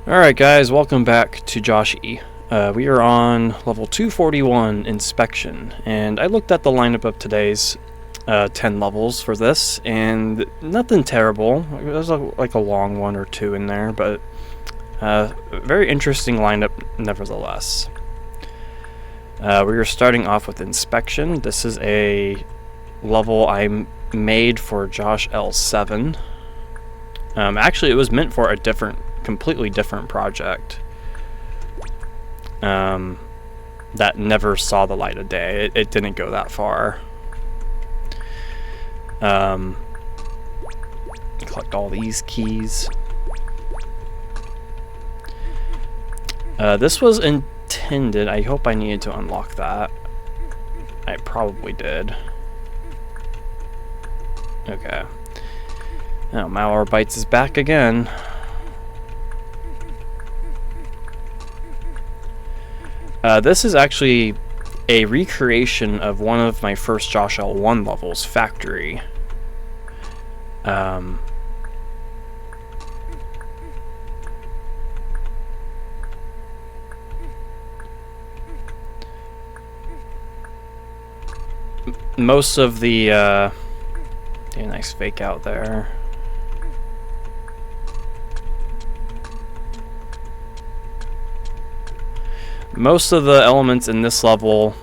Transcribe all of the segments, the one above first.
Alright guys, welcome back to Joshie. We are on level 241, Inspection, and I looked at the lineup of today's 10 levels for this, and nothing terrible. There's like a long one or two in there, but very interesting lineup nevertheless. We are starting off with Inspection. This is a level I made for Josh L7. Actually, it was meant for a completely different project that never saw the light of day. It didn't go that far. Collect all these keys. This was intended, I hope I needed to unlock that. I probably did. Okay. Now Malwarebytes is back again. This is actually a recreation of one of my first Josh L1 levels, Factory. Most of the nice fake out there. Most of the elements in this level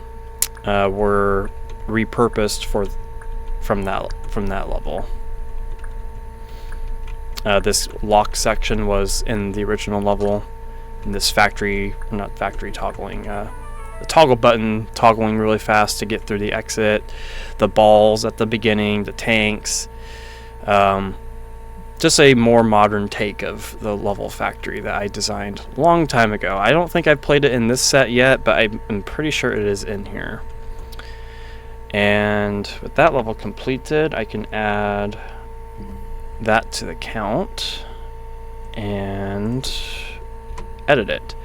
were repurposed from that level. This lock section was in the original level, and this not factory toggling, the toggle button toggling really fast to get through the exit, the balls at the beginning, the tanks. Just a more modern take of the level Factory that I designed a long time ago. I don't think I've played it in this set yet, but I'm pretty sure it is in here. And with that level completed, I can add that to the count and edit it.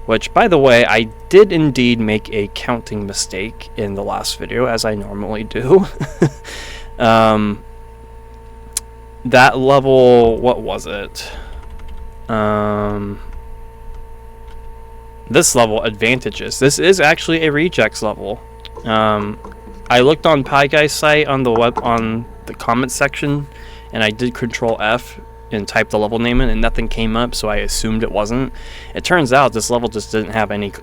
Which, by the way, I did indeed make a counting mistake in the last video, as I normally do. That level, what was it? This level, Advantages. This is actually a rejects level. I looked on PyGuy's site on the comment section, and I did Control F and type the level name in, and nothing came up, so I assumed it wasn't. It turns out this level just didn't have any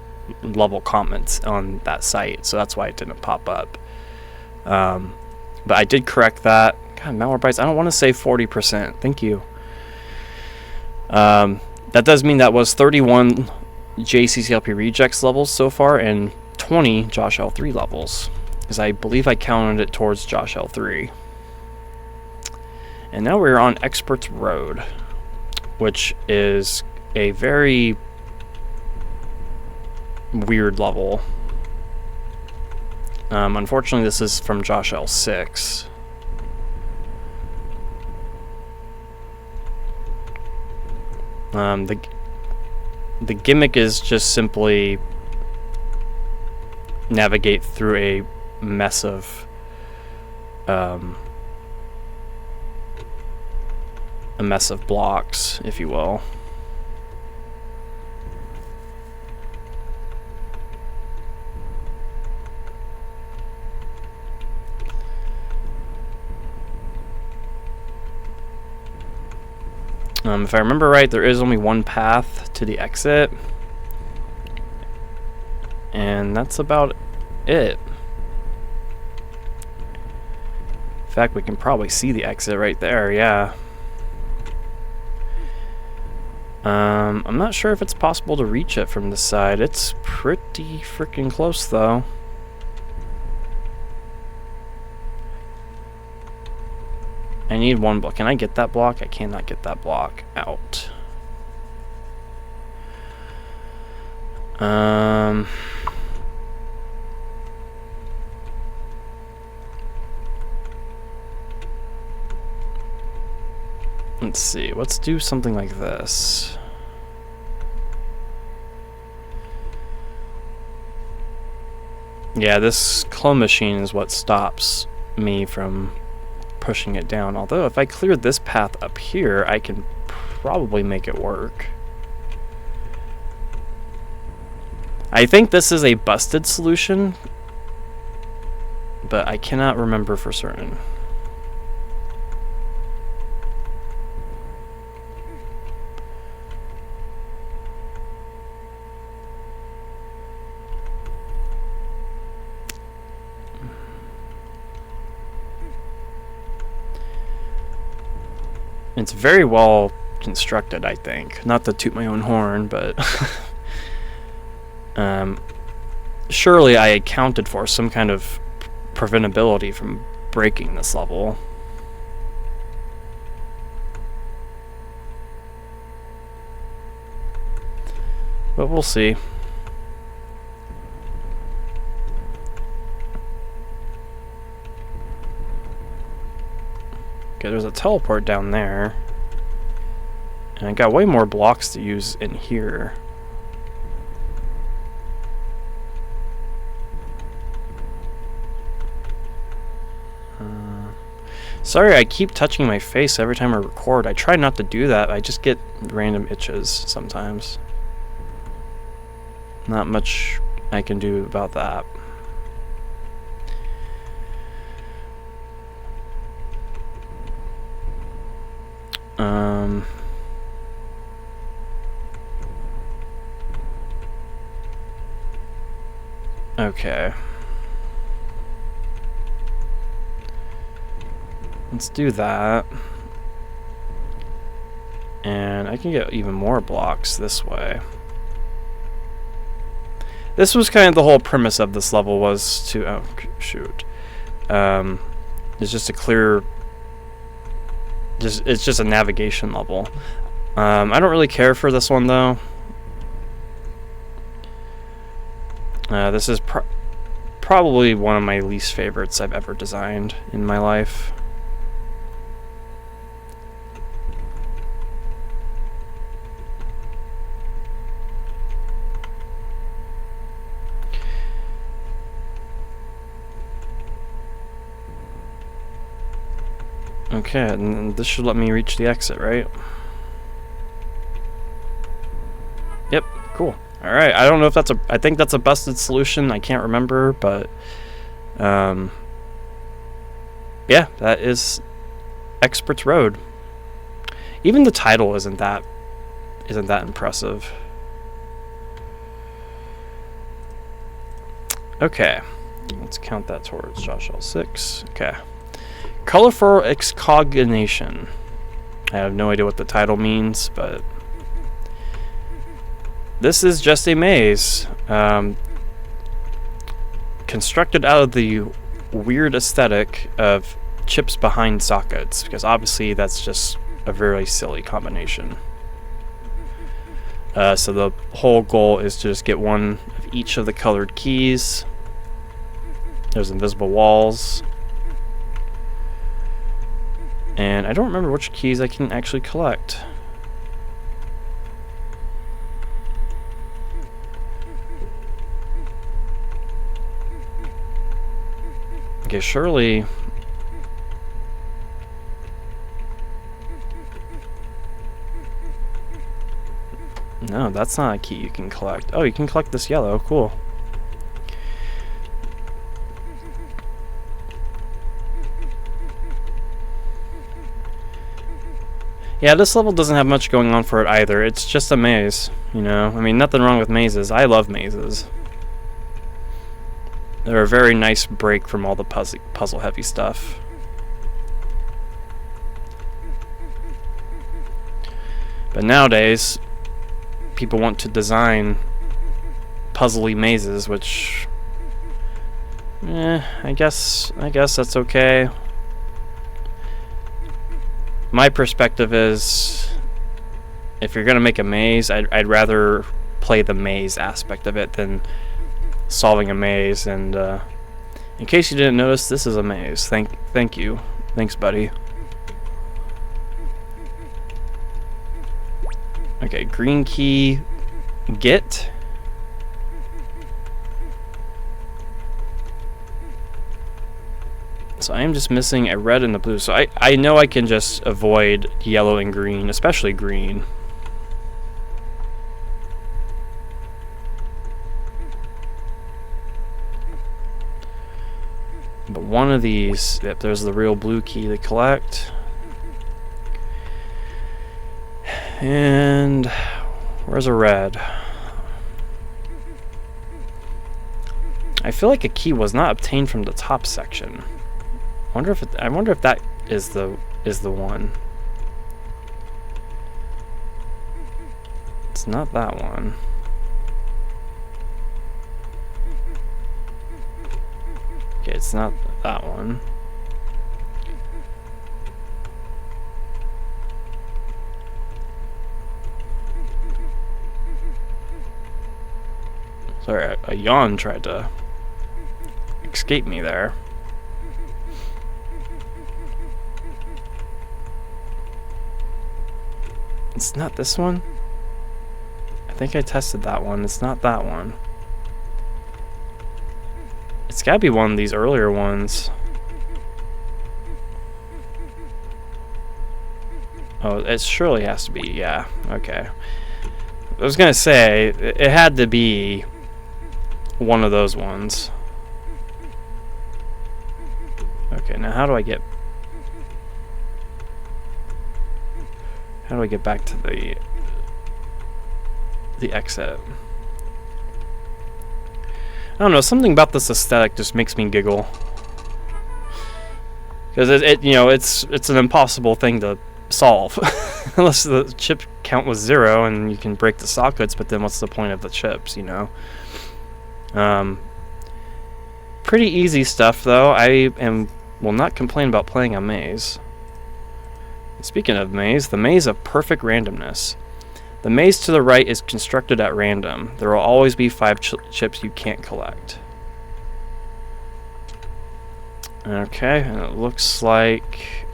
level comments on that site, so that's why it didn't pop up. But I did correct that. God, Malwarebytes, I don't want to say 40%. Thank you. That does mean that was 31 JCCLP rejects levels so far and 20 Josh L3 levels, because I believe I counted it towards Josh L3. And now we're on Expert's Road, which is a very weird level. Unfortunately, this is from Josh L6. The gimmick is just simply navigate through a mess of blocks, if you will. If I remember right, there is only one path to the exit, and that's about it. In fact, we can probably see the exit right there, yeah. I'm not sure if it's possible to reach it from this side. It's pretty freaking close, though. I need one block. Can I get that block? I cannot get that block out. Let's see. Let's do something like this. Yeah, this clone machine is what stops me from pushing it down. Although if I clear this path up here, I can probably make it work. I think this is a busted solution, but I cannot remember for certain. It's very well constructed, I think. Not to toot my own horn, but surely I accounted for some kind of preventability from breaking this level. But we'll see. Okay, there's a teleport down there. And I got way more blocks to use in here. Sorry, I keep touching my face every time I record. I try not to do that. I just get random itches sometimes. Not much I can do about that. Okay. Let's do that. And I can get even more blocks this way. This was kind of the whole premise of this level, was to... oh, shoot. It's just a clear... it's just a navigation level. I don't really care for this one, though. This is probably one of my least favorites I've ever designed in my life. Okay, and this should let me reach the exit, right? Yep, cool. Alright, I don't know if that's a... I think that's a busted solution. I can't remember, but... yeah, that is Expert's Road. Even the title isn't that impressive. Okay. Let's count that towards Joshie.dat 6. Okay. Colorful Excognation. I have no idea what the title means, but... this is just a maze. Constructed out of the weird aesthetic of chips behind sockets, because obviously that's just a very silly combination. So the whole goal is to just get one of each of the colored keys. There's invisible walls. And I don't remember which keys I can actually collect. Okay, surely... no, that's not a key you can collect. Oh, you can collect this yellow. Cool. Yeah, this level doesn't have much going on for it either. It's just a maze, you know? I mean, nothing wrong with mazes. I love mazes. They're a very nice break from all the puzzle-heavy stuff. But nowadays, people want to design puzzly mazes, which... I guess that's okay. My perspective is, if you're gonna make a maze, I'd rather play the maze aspect of it than solving a maze. And in case you didn't notice, this is a maze. Thank you. Thanks, buddy. Okay, green key, get. So I am just missing a red and a blue. So I know I can just avoid yellow and green, especially green. But one of these, yep, there's the real blue key to collect. And where's a red? I feel like a key was not obtained from the top section. I wonder if that is the one. It's not that one. Okay, it's not that one. Sorry, a yawn tried to escape me there. It's not this one? I think I tested that one. It's not that one. It's gotta be one of these earlier ones. Oh, it surely has to be, yeah. Okay. I was gonna say, it had to be one of those ones. Okay, now how do I get back to the exit? I don't know, something about this aesthetic just makes me giggle. Because it's an impossible thing to solve. Unless the chip count was 0 and you can break the sockets, but then what's the point of the chips, you know? Pretty easy stuff though. I will not complain about playing a maze. Speaking of maze, the maze of perfect randomness. The maze to the right is constructed at random. There will always be 5 chips you can't collect. Okay, and it looks like...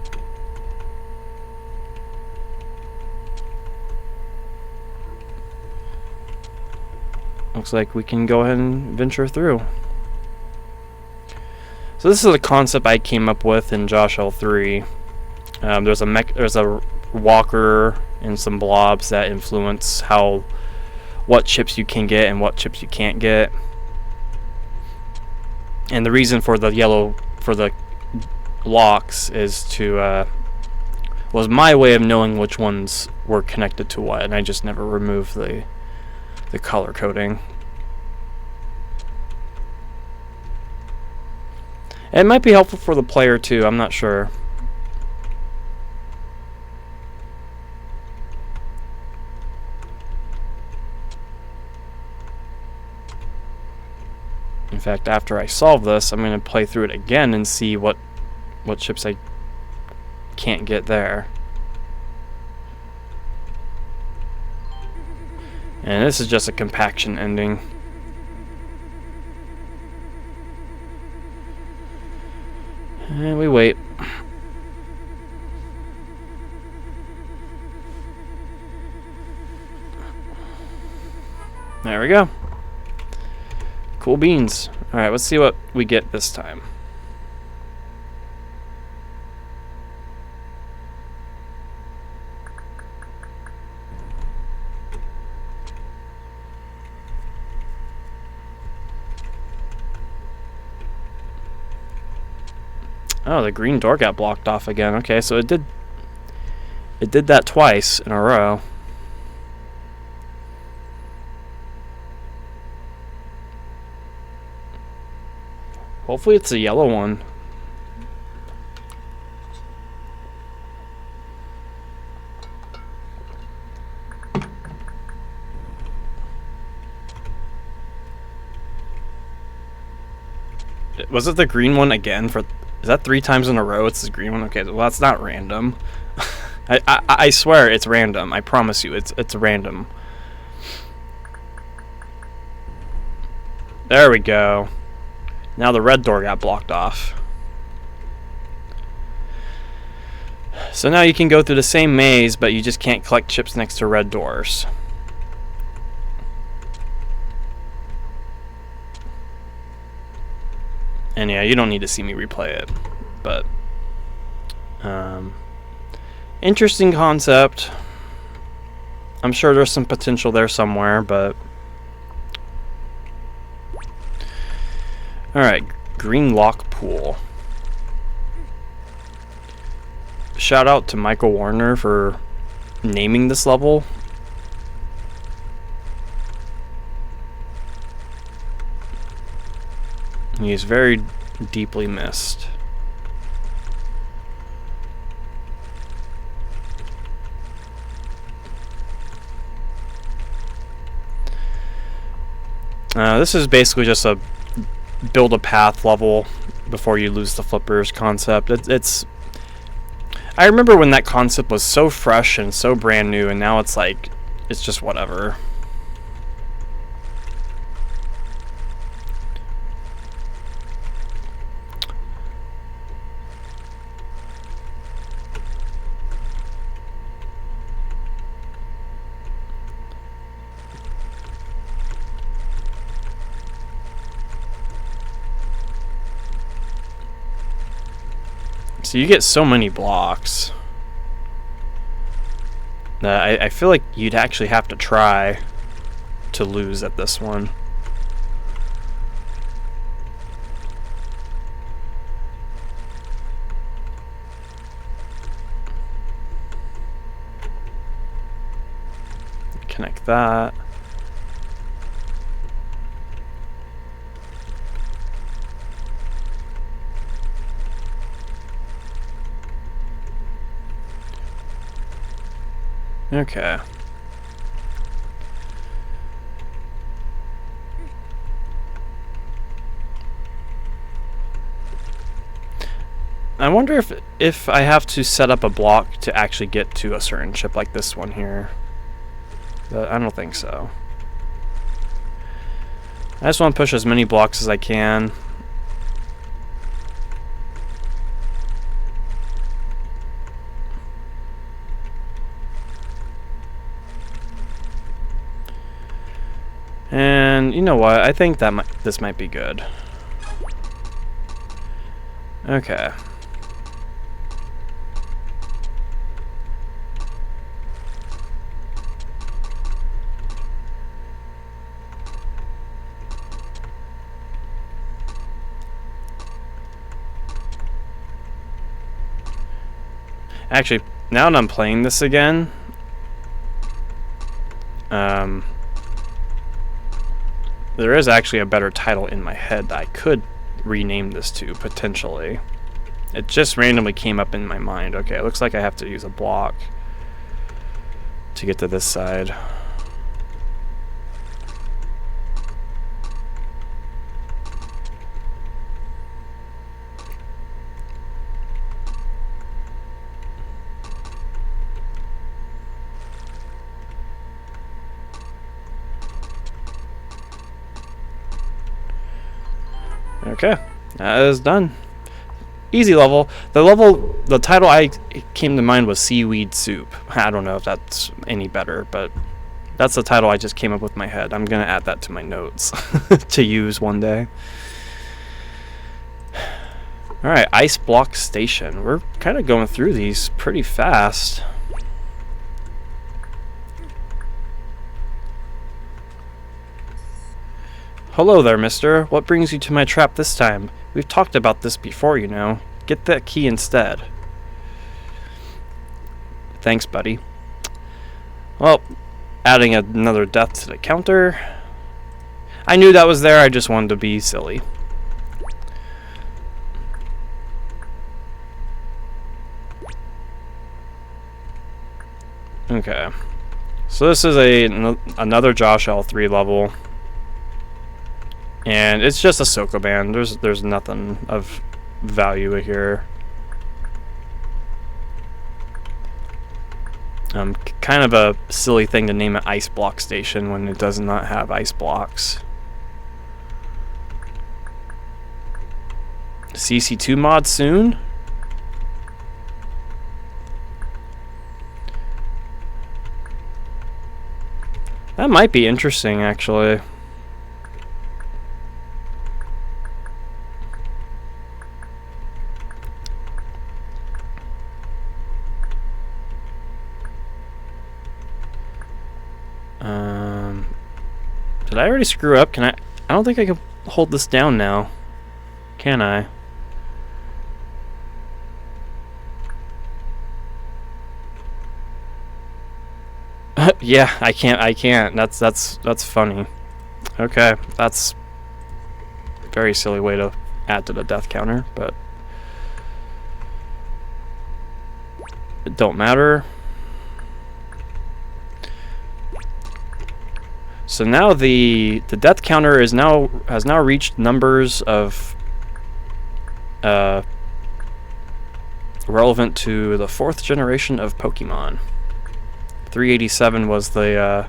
looks like we can go ahead and venture through. So this is a concept I came up with in Joshie.dat. There's a walker and some blobs that influence what chips you can get and what chips you can't get. And the reason for the locks is was my way of knowing which ones were connected to what, and I just never removed the color coding. It might be helpful for the player too, I'm not sure. In fact, after I solve this, I'm going to play through it again and see what chips I can't get there. And this is just a compaction ending. And we wait. There we go. Cool beans. Alright, let's see what we get this time. Oh, the green door got blocked off again. Okay, so it did that twice in a row. Hopefully it's a yellow one. Was it the green one again? Is that 3 times in a row? It's the green one. Okay, well that's not random. I swear it's random. I promise you, it's random. There we go. Now the red door got blocked off. So now you can go through the same maze, but you just can't collect chips next to red doors. And yeah, you don't need to see me replay it, but interesting concept. I'm sure there's some potential there somewhere, but alright, green lock pool. Shout out to Michael Warner for naming this level. He is very deeply missed. This is basically just a build a path level before you lose the flippers concept. It's I remember when that concept was so fresh and so brand new, and now it's like, it's just whatever. So you get so many blocks that I feel like you'd actually have to try to lose at this one. Connect that. Okay. I wonder if I have to set up a block to actually get to a certain ship like this one here. But I don't think so. I just want to push as many blocks as I can. And you know what? I think that this might be good. Okay. Actually, now that I'm playing this again, there is actually a better title in my head that I could rename this to, potentially. It just randomly came up in my mind. Okay, it looks like I have to use a block to get to this side. Okay, that is done. Easy level. The title I came to mind was Seaweed Soup. I don't know if that's any better, but that's the title I just came up with in my head. I'm gonna add that to my notes to use one day. Alright, Ice Block Station. We're kind of going through these pretty fast. Hello there, mister. What brings you to my trap this time? We've talked about this before, you know. Get that key instead. Thanks, buddy. Well, adding another death to the counter. I knew that was there, I just wanted to be silly. Okay. So this is another Josh L3 level. And it's just a Sokoban. There's nothing of value here. Kind of a silly thing to name an ice block station when it does not have ice blocks. CC2 mod soon? That might be interesting, actually. Did I already screw up? I don't think I can hold this down now. can I? Yeah, I can't. That's funny. Okay, that's a very silly way to add to the death counter, but it don't matter. So now the death counter has now reached numbers of relevant to the 4th generation of Pokemon. 387 was the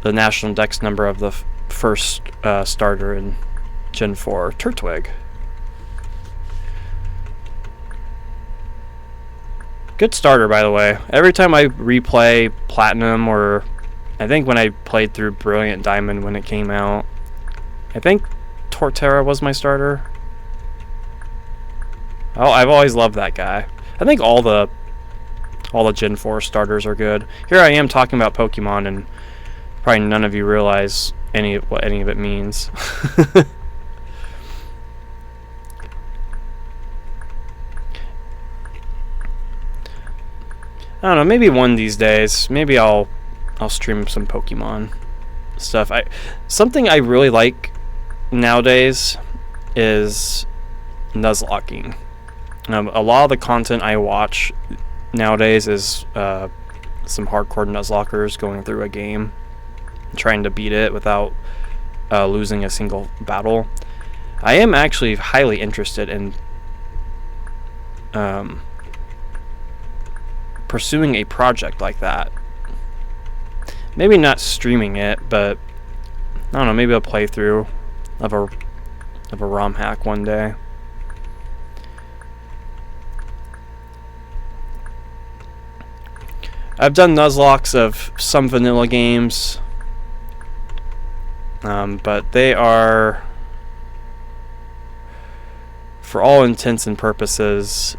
national dex number of the first starter in Gen 4, Turtwig. Good starter, by the way. Every time I replay Platinum, or I think when I played through Brilliant Diamond when it came out, I think Torterra was my starter. Oh, I've always loved that guy. I think all the Gen 4 starters are good. Here I am talking about Pokemon, and probably none of you realize what any of it means. I don't know, maybe one of these days, maybe I'll stream some Pokemon stuff. Something I really like nowadays is Nuzlocking. A lot of the content I watch nowadays is some hardcore Nuzlockers going through a game, trying to beat it without losing a single battle. I am actually highly interested in pursuing a project like that. Maybe not streaming it, but I don't know, maybe a playthrough of a ROM hack one day. I've done Nuzlocks of some vanilla games, but they are, for all intents and purposes,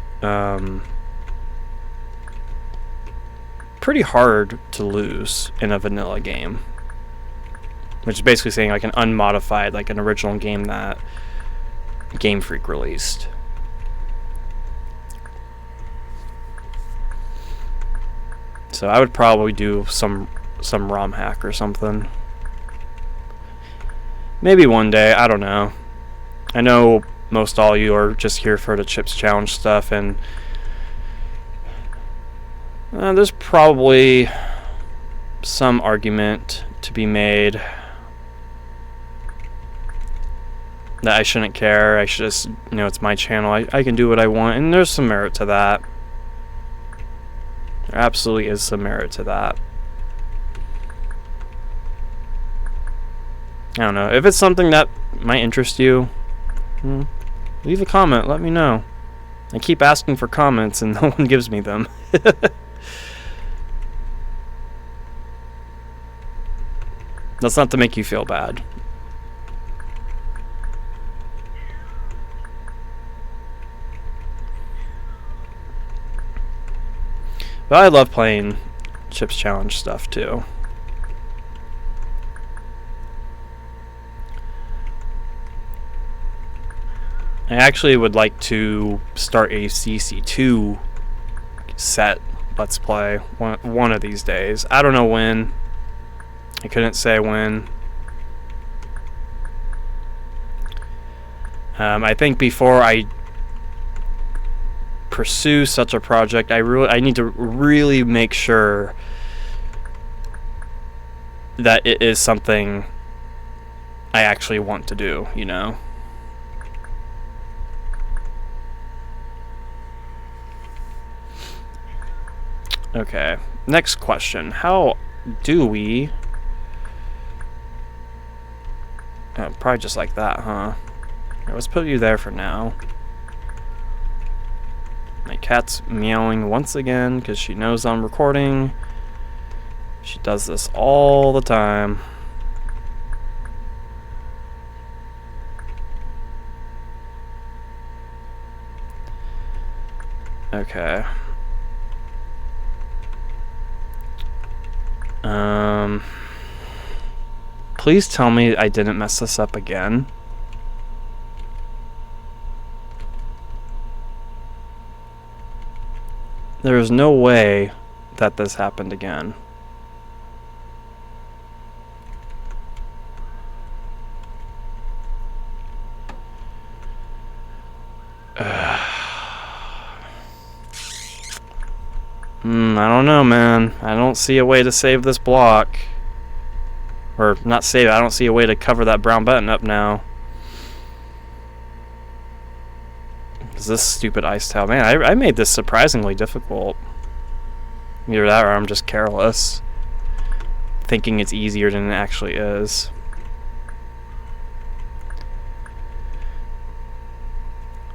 pretty hard to lose in a vanilla game, which is basically saying like an unmodified, like an original game that Game Freak released. So I would probably do some ROM hack or something. Maybe one day, I don't know. I know most all you are just here for the Chips Challenge stuff, and there's probably some argument to be made that I shouldn't care. I should just, it's my channel. I can do what I want, and there's some merit to that. There absolutely is some merit to that. I don't know. If it's something that might interest you, leave a comment. Let me know. I keep asking for comments, and no one gives me them. That's not to make you feel bad. But I love playing Chips Challenge stuff too. I actually would like to start a CC2 set Let's Play one of these days. I don't know when. I couldn't say when. I think before I pursue such a project, I need to really make sure that it is something I actually want to do, Okay, next question. How do we... probably just like that, huh? Right, let's put you there for now. My cat's meowing once again because she knows I'm recording. She does this all the time. Okay. Please tell me I didn't mess this up again. There is no way that this happened again. I don't know, man. I don't see a way to save this block. Or, not save it, I don't see a way to cover that brown button up now. Is this stupid ice towel? Man, I made this surprisingly difficult. Either that or I'm just careless. Thinking it's easier than it actually is.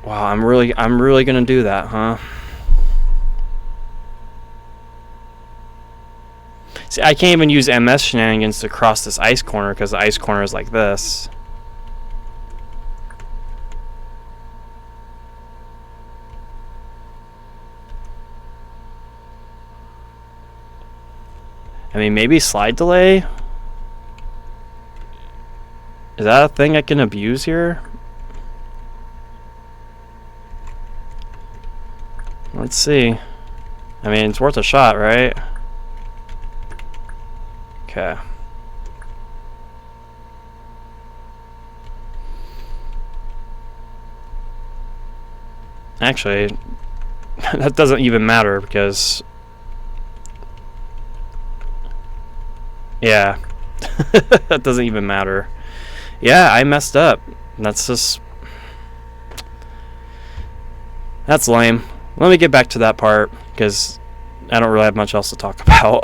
Wow, I'm really gonna do that, huh? See, I can't even use MS shenanigans to cross this ice corner because the ice corner is like this. I mean, maybe slide delay? Is that a thing I can abuse here? Let's see. I mean, it's worth a shot, right? Okay. Actually, that doesn't even matter because... Yeah. That doesn't even matter. Yeah, I messed up. That's just... That's lame. Let me get back to that part, because I don't really have much else to talk about.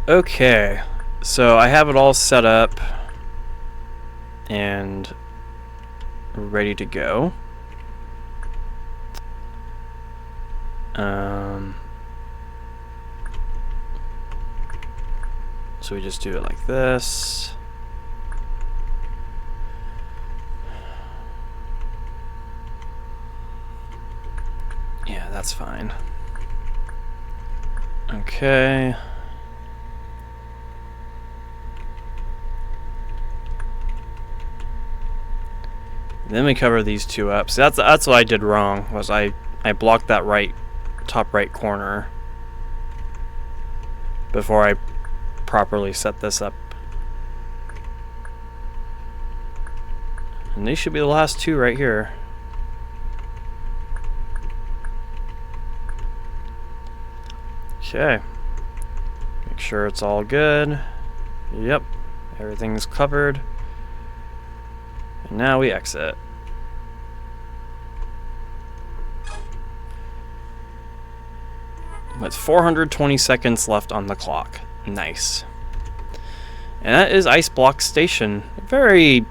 Okay, so I have it all set up and ready to go. So we just do it like this. Yeah, that's fine. Okay. Then we cover these two up. So that's what I did wrong. Was I blocked that top right corner before I properly set this up. And these should be the last two right here. Okay. Make sure it's all good. Yep. Everything's covered. And now we exit. With 420 seconds left on the clock. Nice. And that is Ice Block Station. Very...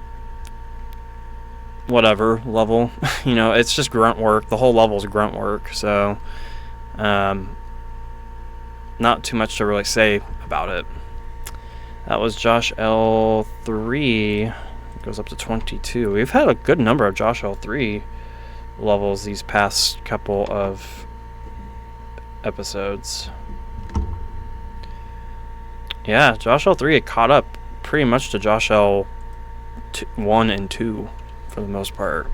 whatever level. You know, it's just grunt work. The whole level's grunt work, so... not too much to really say about it. That was Josh L3. It goes up to 22. We've had a good number of Josh L3 levels these past couple of episodes. Yeah, Josh L3 had caught up pretty much to Josh L1 and 2 for the most part.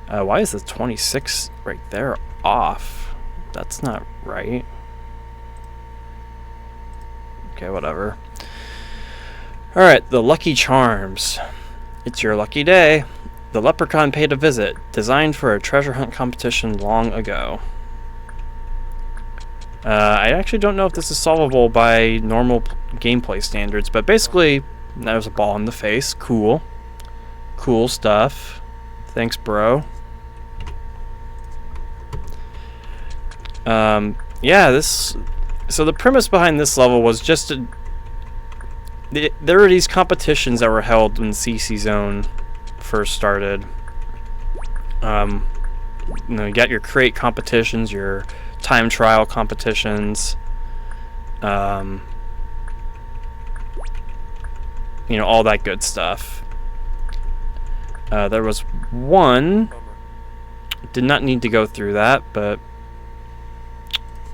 Why is the 26 right there off? That's not right. Okay, whatever. Alright, the Lucky Charms. It's your lucky day. The leprechaun paid a visit, designed for a treasure hunt competition long ago. I actually don't know if this is solvable by normal gameplay standards, but basically, there's a ball in the face. Cool. Cool stuff. Thanks, bro. Yeah, this... So the premise behind this level was just to... There were these competitions that were held when CC Zone first started. You know, you got your crate competitions, your time trial competitions. You know, all that good stuff. There was one... Did not need to go through that, but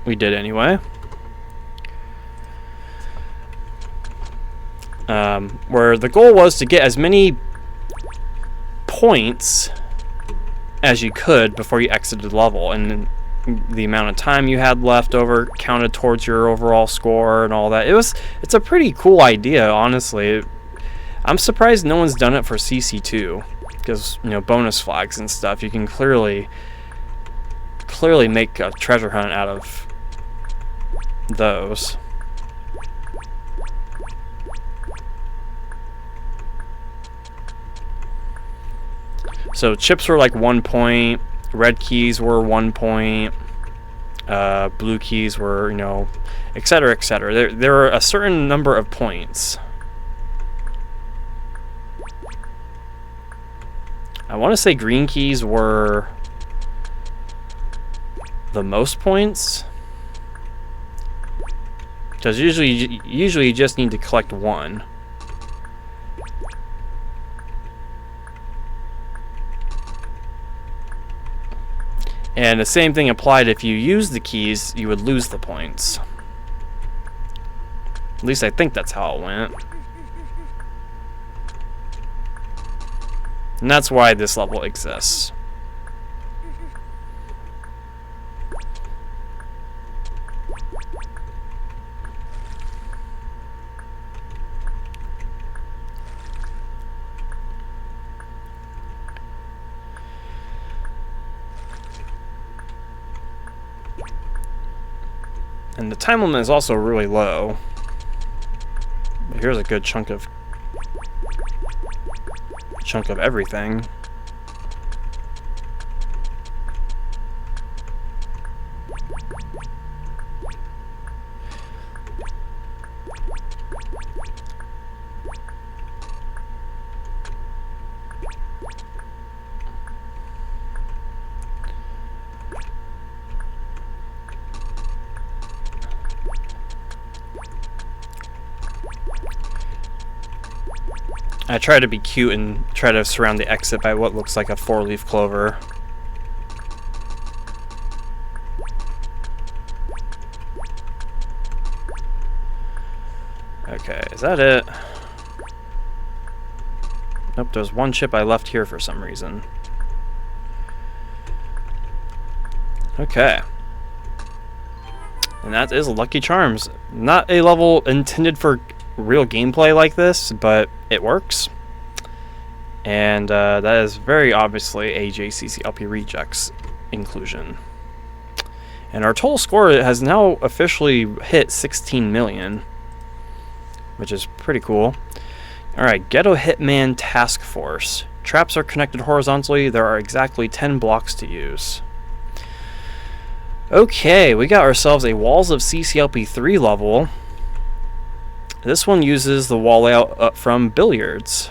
we did anyway. Where the goal was to get as many points as you could before you exited the level, and the amount of time you had left over counted towards your overall score and all that. It's a pretty cool idea, honestly. I'm surprised no one's done it for CC2, because, you know, bonus flags and stuff, you can clearly make a treasure hunt out of those. So chips were like 1 point, red keys were 1 point, blue keys were, you know, etc., etc. There are a certain number of points. I want to say green keys were the most points, because usually you just need to collect one. And the same thing applied if you use the keys, you would lose the points. At least I think that's how it went. And that's why this level exists. And the time limit is also really low. Here's a good chunk of everything. I try to be cute and try to surround the exit by what looks like a 4-leaf clover. Okay, is that it? Nope, there's one chip I left here for some reason. Okay. And that is Lucky Charms. Not a level intended for real gameplay like this, but it works. And that is very obviously a JCCLP Rejects inclusion. And our total score has now officially hit 16 million, which is pretty cool. Alright, Ghetto Hitman Task Force. Traps are connected horizontally. There are exactly 10 blocks to use. Okay, we got ourselves a Walls of CCLP 3 level. This one uses the wall layout up from Billiards.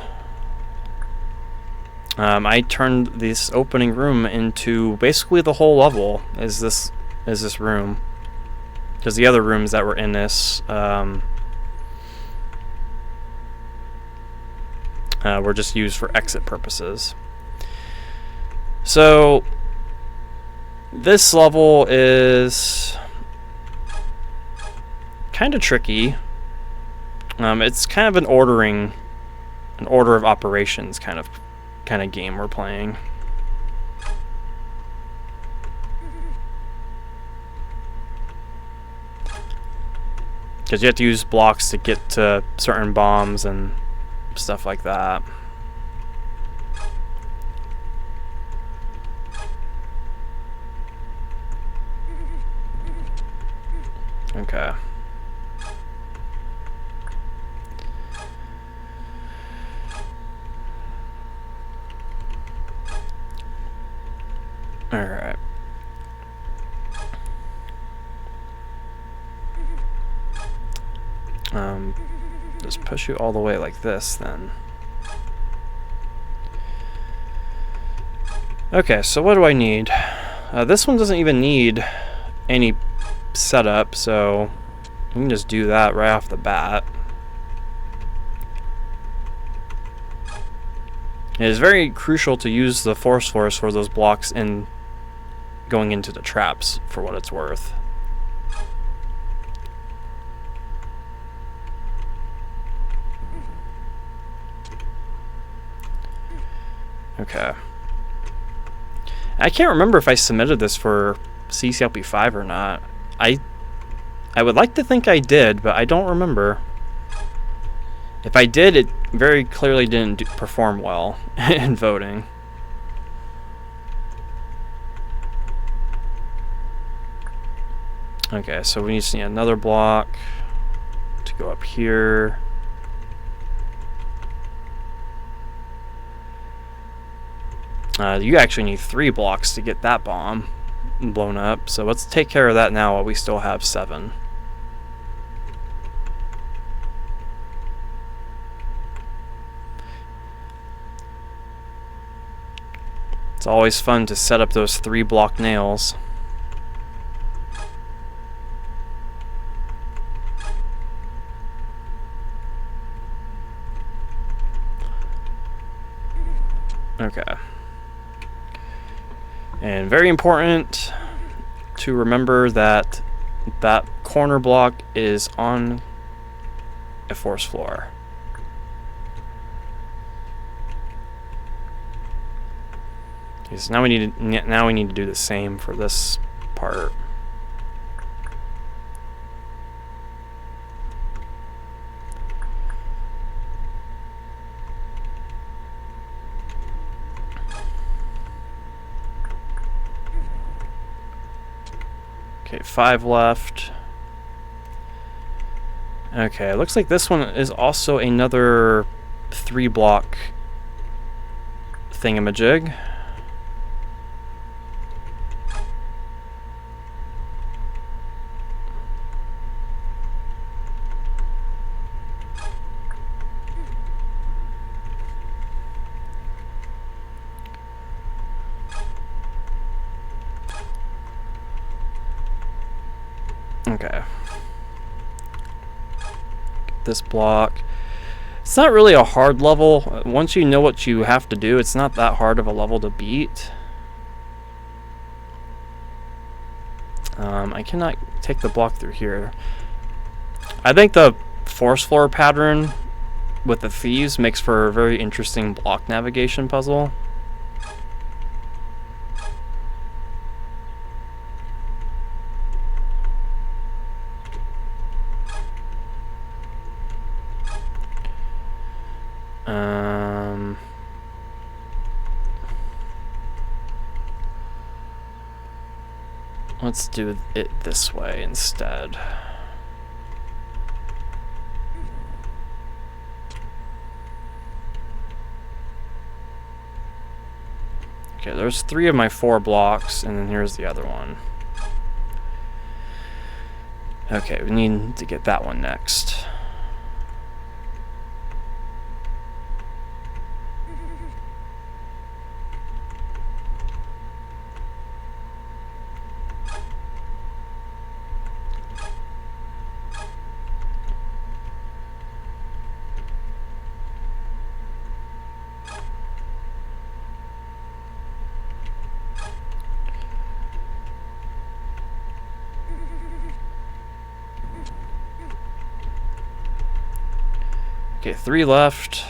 I turned this opening room into basically the whole level is this room, because the other rooms that were in this were just used for exit purposes. So this level is kind of tricky. It's kind of an order of operations kind of game we're playing. Because you have to use blocks to get to certain bombs and stuff like that. Okay. Alright. Just push you all the way like this then. Okay, so what do I need? This one doesn't even need any setup, so we can just do that right off the bat. It is very crucial to use the force for those blocks in going into the traps, for what it's worth. Okay. I can't remember if I submitted this for CCLP 5 or not. I would like to think I did, but I don't remember. If I did, it very clearly didn't perform well in voting. Okay, so we need to see another block to go up here. You actually need 3 blocks to get that bomb blown up, so let's take care of that now while we still have 7. It's always fun to set up those 3 block nails. Okay. And very important to remember that that corner block is on a force floor. Okay, so now we need to do the same for this part. Okay, 5 left. Okay, looks like this one is also another 3 block thingamajig. Okay. This block. It's not really a hard level. Once you know what you have to do, it's not that hard of a level to beat. I cannot take the block through here. I think the force floor pattern with the thieves makes for a very interesting block navigation puzzle. Let's do it this way instead. Okay, there's 3 of my 4 blocks, and then here's the other one. Okay, we need to get that one next. Okay, 3 left.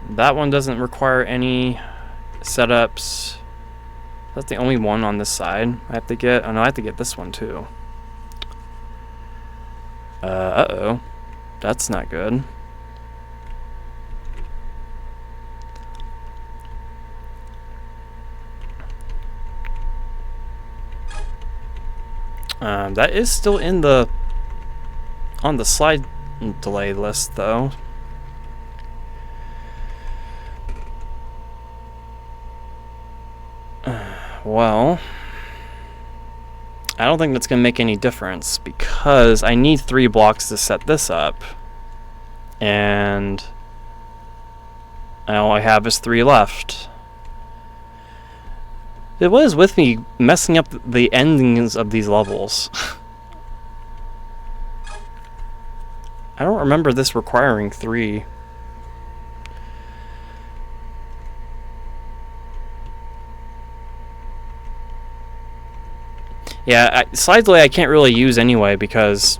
That one doesn't require any setups. That's the only one on this side I have to get. Oh no, I have to get this one too. Uh-oh. That's not good. That is still in the on the slide delay list though. Well, I don't think that's gonna make any difference because I need 3 blocks to set this up, and all I have is 3 left. It was with me messing up the endings of these levels. I don't remember this requiring 3. Yeah, slide delay I can't really use anyway because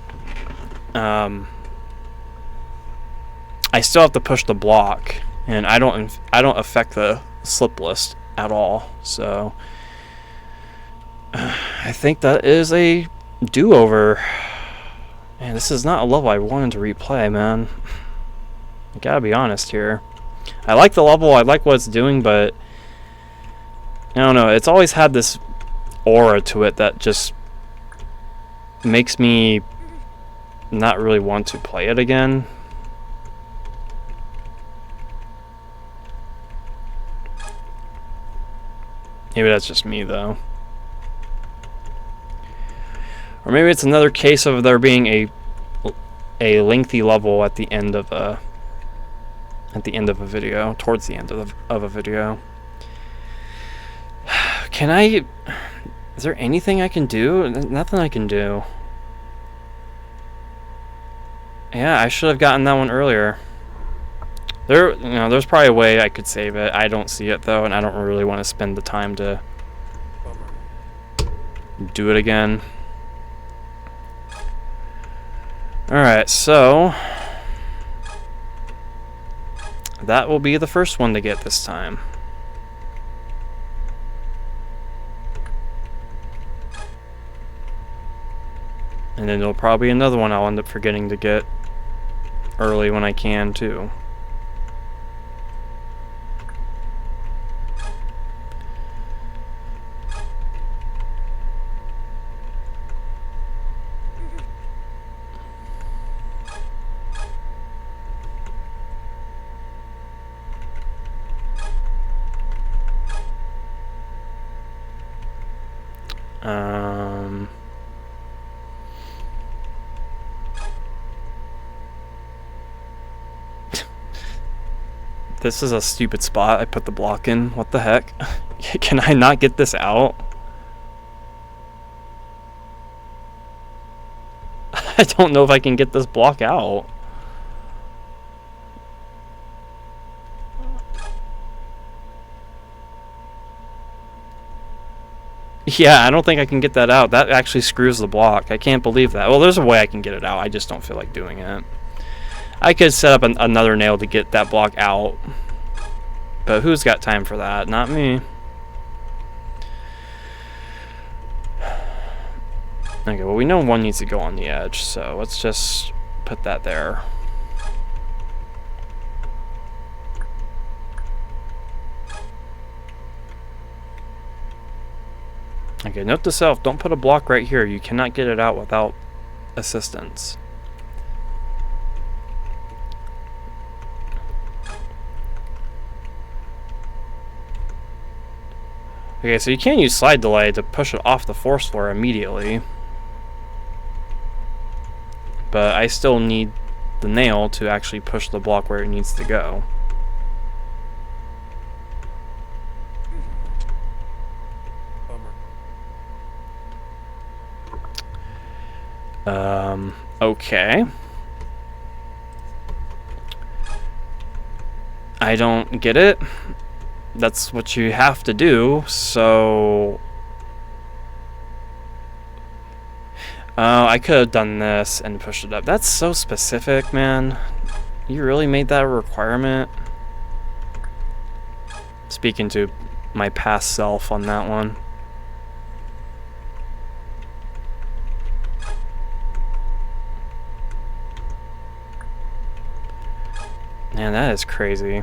I still have to push the block, and I don't affect the slip list at all. So I think that is a do-over. Man, this is not a level I wanted to replay, man. I gotta be honest here. I like the level, I like what it's doing, but I don't know, it's always had this aura to it that just makes me not really want to play it again. Maybe that's just me, though. Or maybe it's another case of there being a lengthy level at the end of a video, towards the end of a video. Can I? Is there anything I can do? Nothing I can do. Yeah, I should have gotten that one earlier. There's probably a way I could save it. I don't see it though, and I don't really want to spend the time to do it again. Alright, so that will be the first one to get this time. And then there'll probably be another one I'll end up forgetting to get early when I can too. This is a stupid spot I put the block in. What the heck? Can I not get this out? I don't know if I can get this block out. Yeah, I don't think I can get that out. That actually screws the block. I can't believe that. Well, there's a way I can get it out. I just don't feel like doing it. I could set up another nail to get that block out. But who's got time for that? Not me. Okay, well, we know one needs to go on the edge, so let's just put that there. Okay, note to self, don't put a block right here. You cannot get it out without assistance. Okay, so you can't use slide delay to push it off the force floor immediately. But I still need the nail to actually push the block where it needs to go. Okay. I don't get it. That's what you have to do, so... I could have done this and pushed it up. That's so specific, man. You really made that a requirement? Speaking to my past self on that one. Man, that is crazy.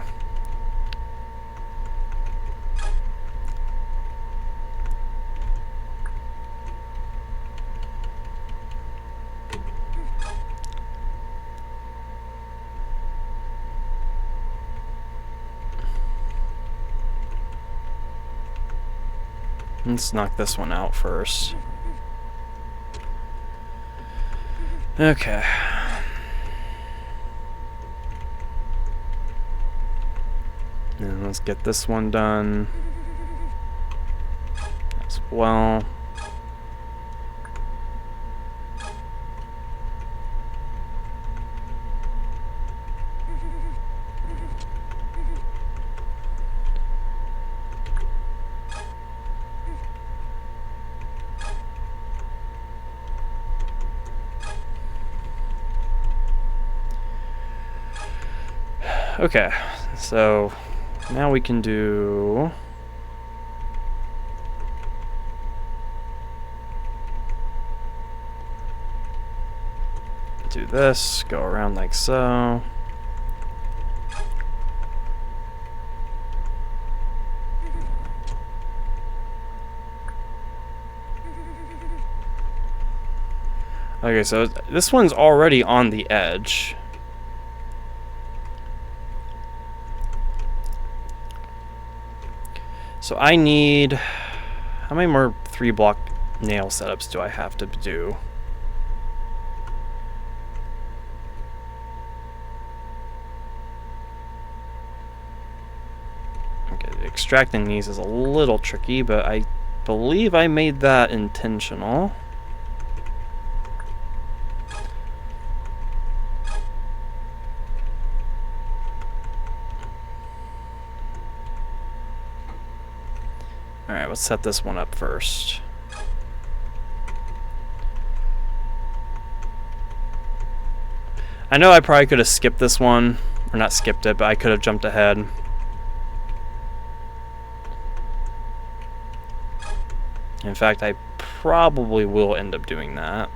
Let's knock this one out first. Okay. And let's get this one done as well. Okay, So now we can do this, go around like so. Okay, so this one's already on the edge. So I need... how many more 3-block nail setups do I have to do? Okay, extracting these is a little tricky, but I believe I made that intentional. Alright, let's set this one up first. I know I probably could have skipped this one, or not skipped it, but I could have jumped ahead. In fact, I probably will end up doing that.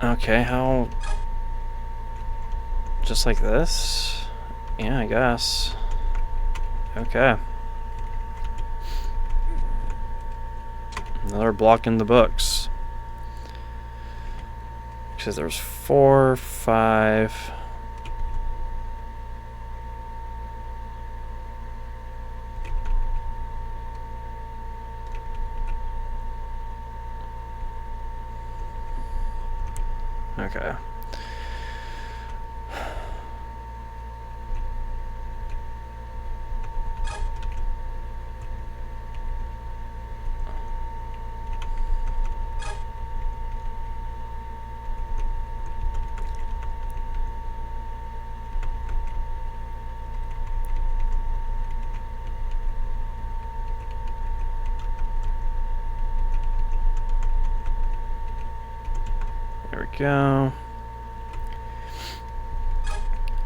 Okay, how... just like this? Yeah, I guess. Okay. Another block in the books. Because there's 4, 5... Okay. There we go.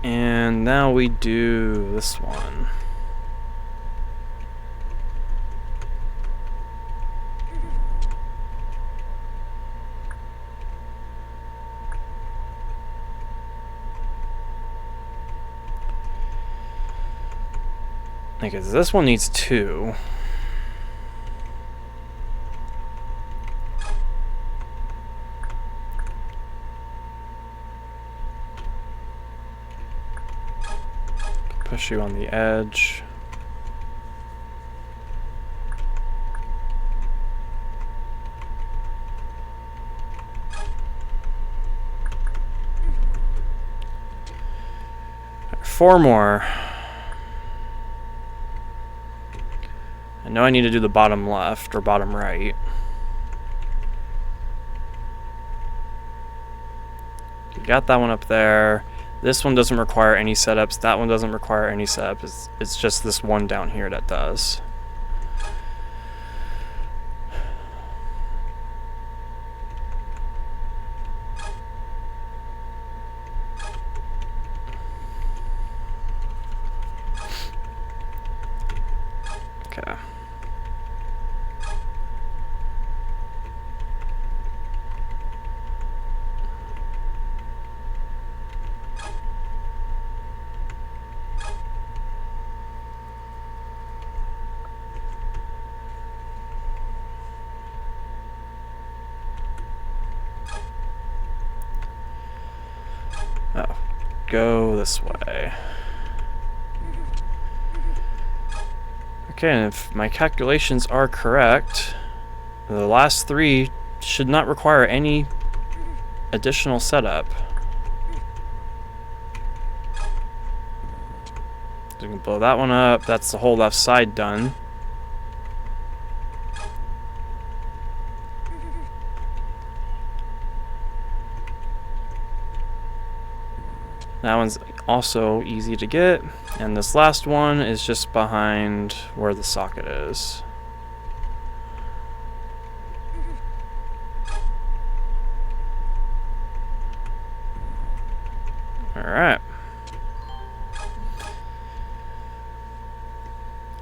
And now we do this one. Okay, so this one needs 2. Push you on the edge. Right, 4 more. I know I need to do the bottom left or bottom right. You got that one up there. This one doesn't require any setups. That one doesn't require any setups. It's just this one down here that does. Okay. Oh, go this way. Okay, and if my calculations are correct, the last 3 should not require any additional setup. So we can blow that one up. That's the whole left side done. That one's also easy to get, and this last one is just behind where the socket is. Alright.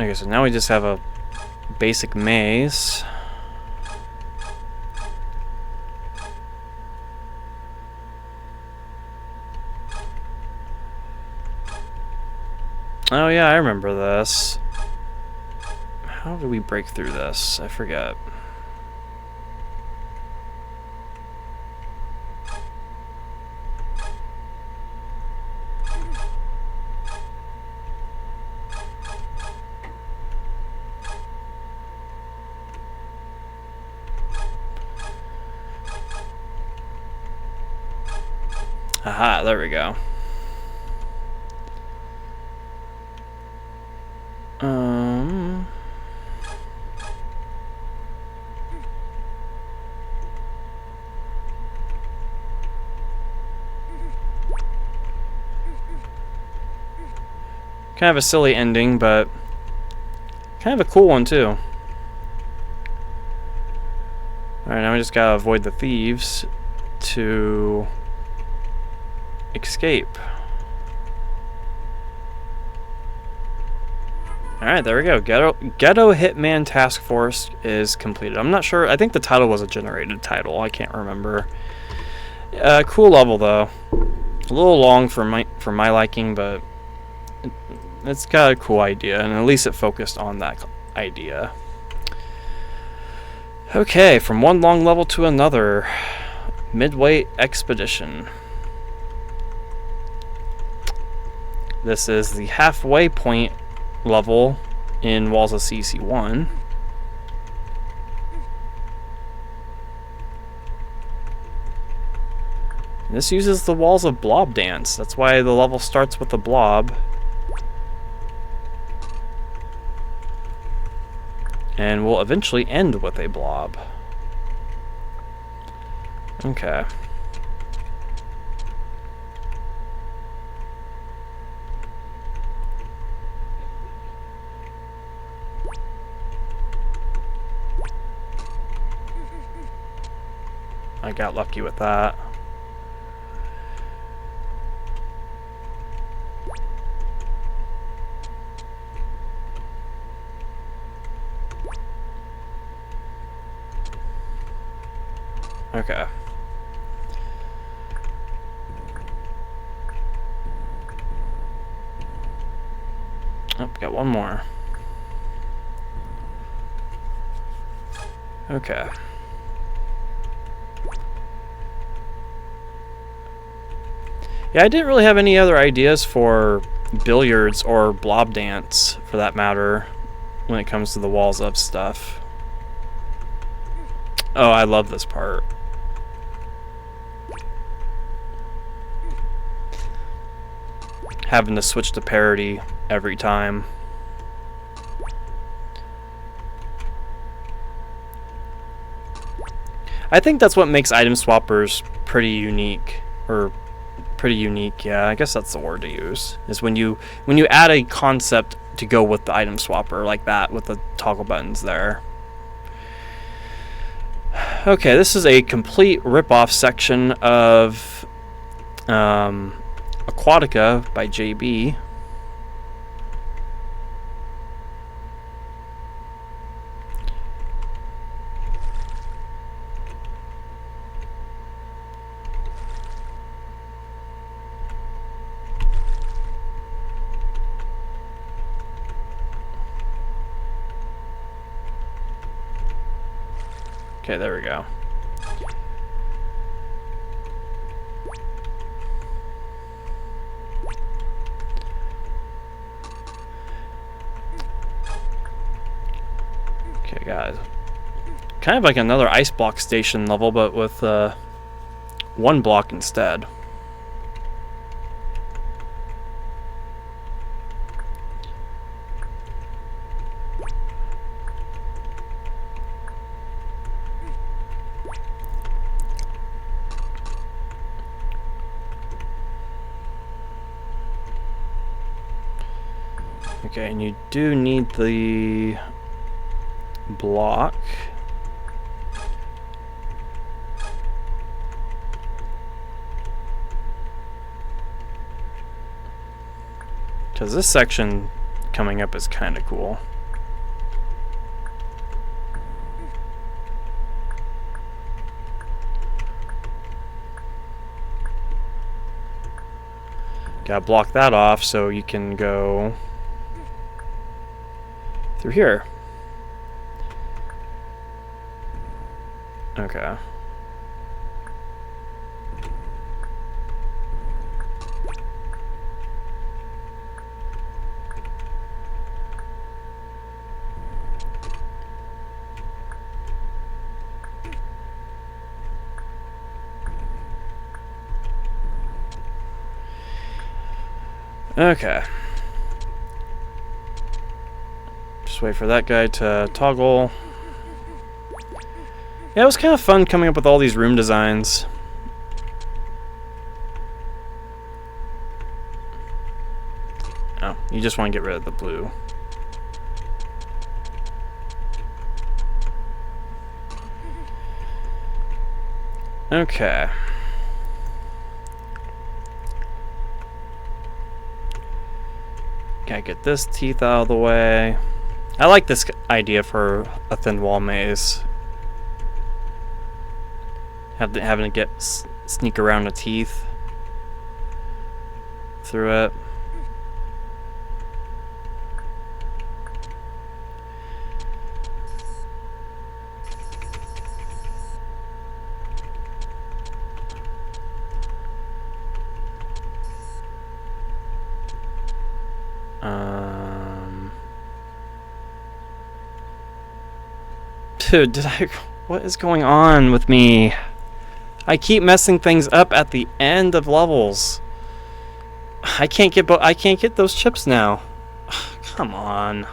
Okay, so now we just have a basic maze. Oh yeah, I remember this. How do we break through this? I forget. Aha, there we go. Kind of a silly ending, but kind of a cool one too. Alright, now we just gotta avoid the thieves to escape. Alright, there we go. Ghetto Hitman Task Force is completed. I'm not sure. I think the title was a generated title. I can't remember. Cool level though. A little long for my liking, but it's got a cool idea, and at least it focused on that idea. Okay, from one long level to another. Midway Expedition. This is the halfway point level in Walls of CC1. This uses the Walls of Blob Dance. That's why the level starts with a blob. And will eventually end with a blob. Okay. I got lucky with that. Okay. Oh, got one more. Okay. Yeah, I didn't really have any other ideas for billiards or blob dance, for that matter, when it comes to the Walls of stuff. Oh, I love this part. Having to switch to parody every time. I think that's what makes item swappers pretty unique, or pretty unique, yeah, I guess that's the word to use, is when you add a concept to go with the item swapper, like that, with the toggle buttons there. Okay, this is a complete rip-off section of Aquatica by JB. Okay, there we go. Okay, guys. Kind of like another ice block station level, but with one block instead. Okay, and you do need the block. Because this section coming up is kind of cool. Gotta block that off so you can go through here. Okay. Okay. Just wait for that guy to toggle. Yeah, it was kind of fun coming up with all these room designs. Oh, you just want to get rid of the blue. Okay. Gotta get this teeth out of the way. I like this idea for a thin wall maze. Having to sneak around the teeth through it. Dude, what is going on with me? I keep messing things up at the end of levels. I can't get those chips now. Come on.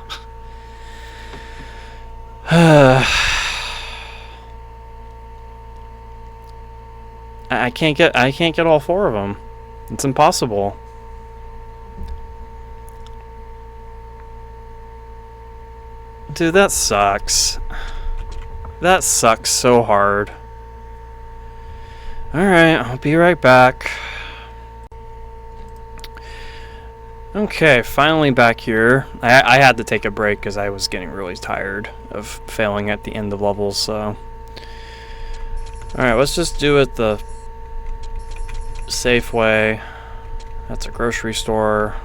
I can't get all four of them. It's impossible. Dude, that sucks. That sucks so hard. Alright, I'll be right back. Okay, finally back here. I had to take a break because I was getting really tired of failing at the end of levels, so... Alright, let's just do it the safe way. That's a grocery store.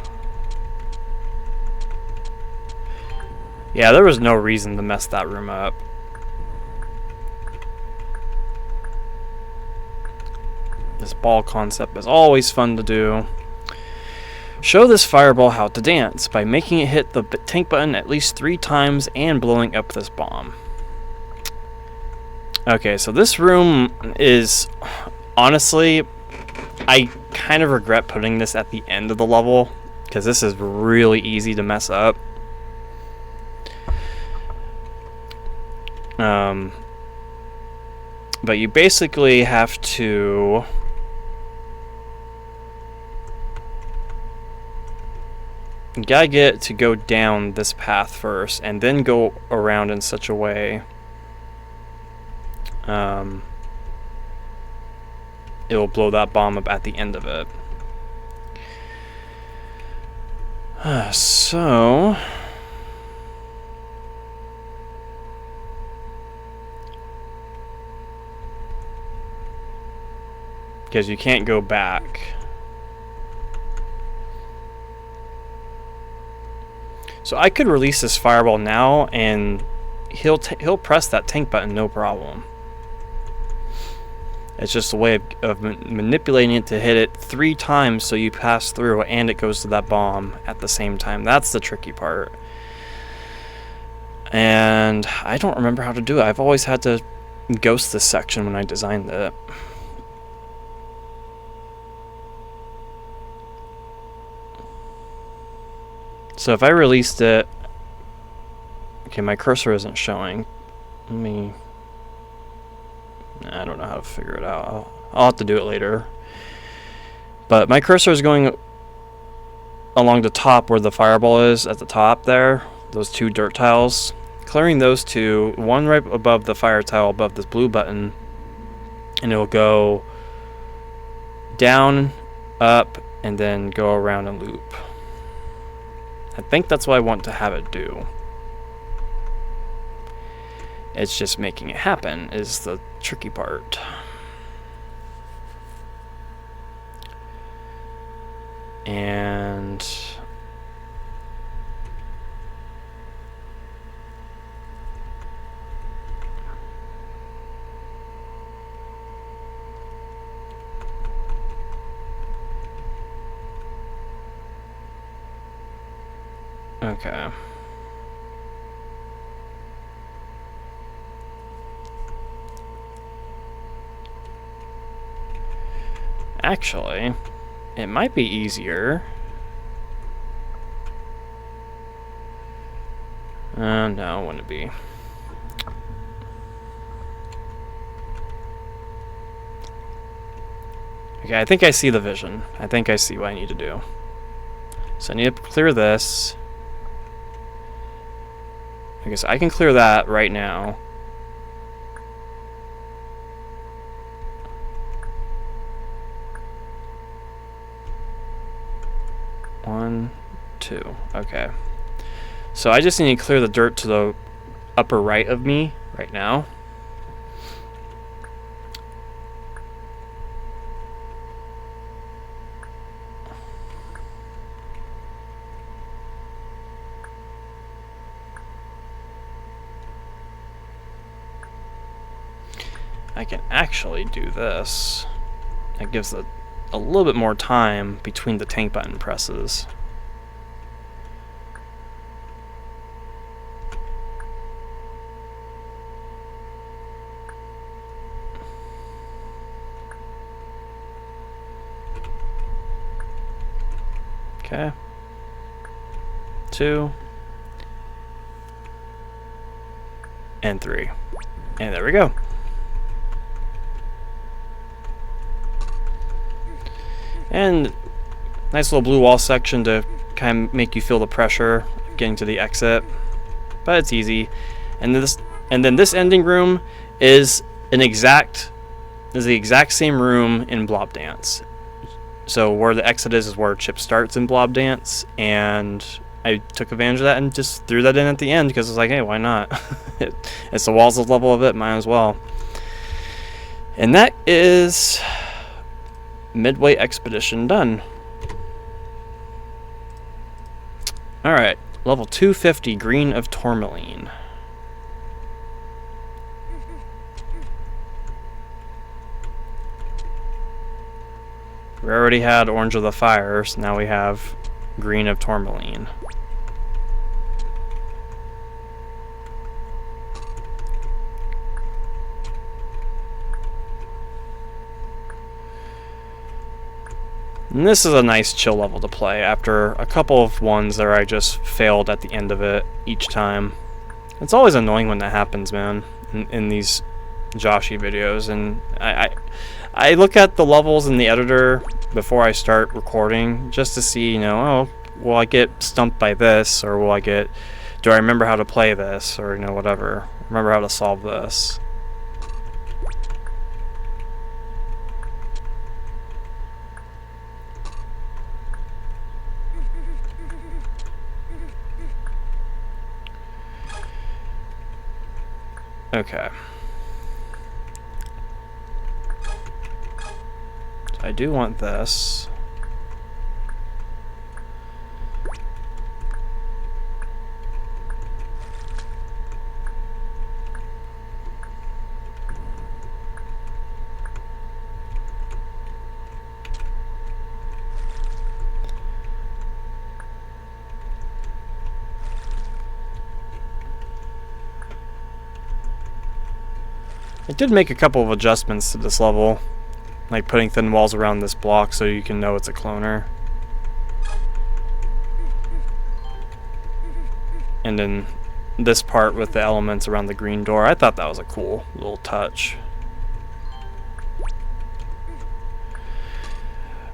Yeah, there was no reason to mess that room up. This ball concept is always fun to do. Show this fireball how to dance by making it hit the tank button at least 3 times and blowing up this bomb. Okay, so this room is... Honestly, I kind of regret putting this at the end of the level, because this is really easy to mess up. But you basically have to... You gotta get it to go down this path first, and then go around in such a way it will blow that bomb up at the end of it. So... Because you can't go back. So I could release this fireball now, and he'll press that tank button no problem. It's just a way of manipulating it to hit it 3 times so you pass through and it goes to that bomb at the same time. That's the tricky part. And I don't remember how to do it. I've always had to ghost this section when I designed it. So if I released it... Okay, my cursor isn't showing. Let me... I don't know how to figure it out. I'll have to do it later. But my cursor is going along the top where the fireball is, at the top there. Those 2 dirt tiles. Clearing those 2, one right above the fire tile above this blue button. And it'll go down, up, and then go around and loop. I think that's what I want to have it do. It's just making it happen is the tricky part. And okay. Actually, it might be easier. No, it wouldn't be. Okay, I think I see the vision. I think I see what I need to do. So I need to clear this. I guess I can clear that right now. One, two. Okay. So I just need to clear the dirt to the upper right of me right now. I can actually do this. That gives a little bit more time between the tank button presses. Okay. 2 and 3. And there we go. And nice little blue wall section to kind of make you feel the pressure getting to the exit. But it's easy. And then this ending room is the exact same room in Blob Dance. So where the exit is where Chip starts in Blob Dance, and I took advantage of that and just threw that in at the end because it's like, hey, why not? It's the walls level of it, might as well. And that is Midway Expedition done. Alright, level 250, Green of Tourmaline. We already had Orange of the Fire, so now we have Green of Tourmaline. And this is a nice chill level to play after a couple of ones that I just failed at the end of it each time. It's always annoying when that happens, man, in these Joshie videos. And I look at the levels in the editor before I start recording just to see, you know, oh, will I get stumped by this, or do I remember how to play this, or, you know, whatever. Remember how to solve this. Okay. So I do want this. I did make a couple of adjustments to this level, like putting thin walls around this block so you can know it's a cloner. And then this part with the elements around the green door, I thought that was a cool little touch.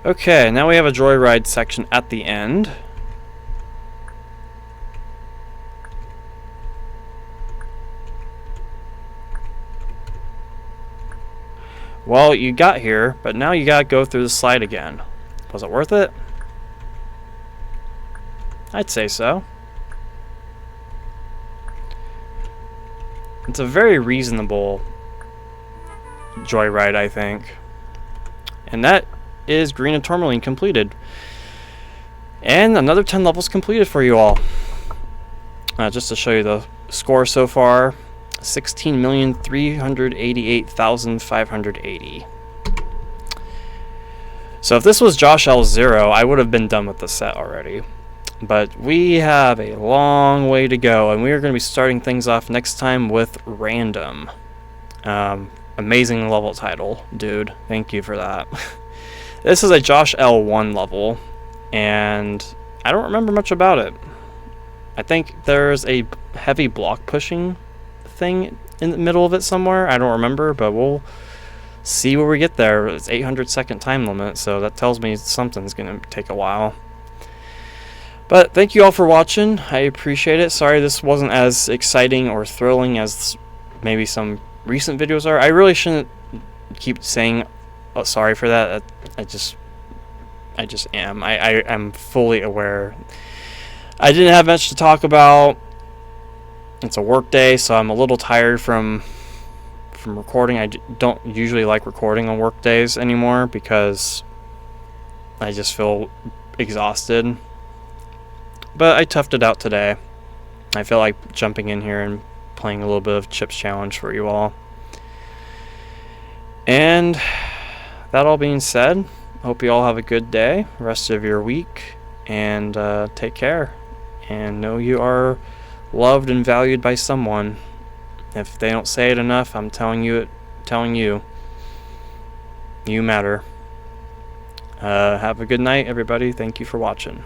Okay, now we have a joyride section at the end. Well, you got here, but now you gotta go through the slide again. Was it worth it? I'd say so. It's a very reasonable joyride, I think. And that is Green and Tourmaline completed. And another 10 levels completed for you all. Just to show you the score so far, 16,388,580. So if this was Josh L0, I would have been done with the set already. But we have a long way to go, and we are going to be starting things off next time with Random. Amazing level title, dude. Thank you for that. This is a Josh L1 level, and I don't remember much about it. I think there's a heavy block pushing thing in the middle of it somewhere. I don't remember, but we'll see where we get there. It's 800-second time limit, so that tells me something's going to take a while. But thank you all for watching. I appreciate it. Sorry this wasn't as exciting or thrilling as maybe some recent videos are. I really shouldn't keep saying sorry for that. I just am. I'm fully aware. I didn't have much to talk about. It's a work day, so I'm a little tired from recording. I don't usually like recording on work days anymore because I just feel exhausted. But I toughed it out today. I feel like jumping in here and playing a little bit of Chips Challenge for you all. And that all being said, hope you all have a good day, rest of your week, and take care. And know you are loved and valued by someone. If they don't say it enough, I'm telling you, you matter. Have a good night, everybody. Thank you for watching.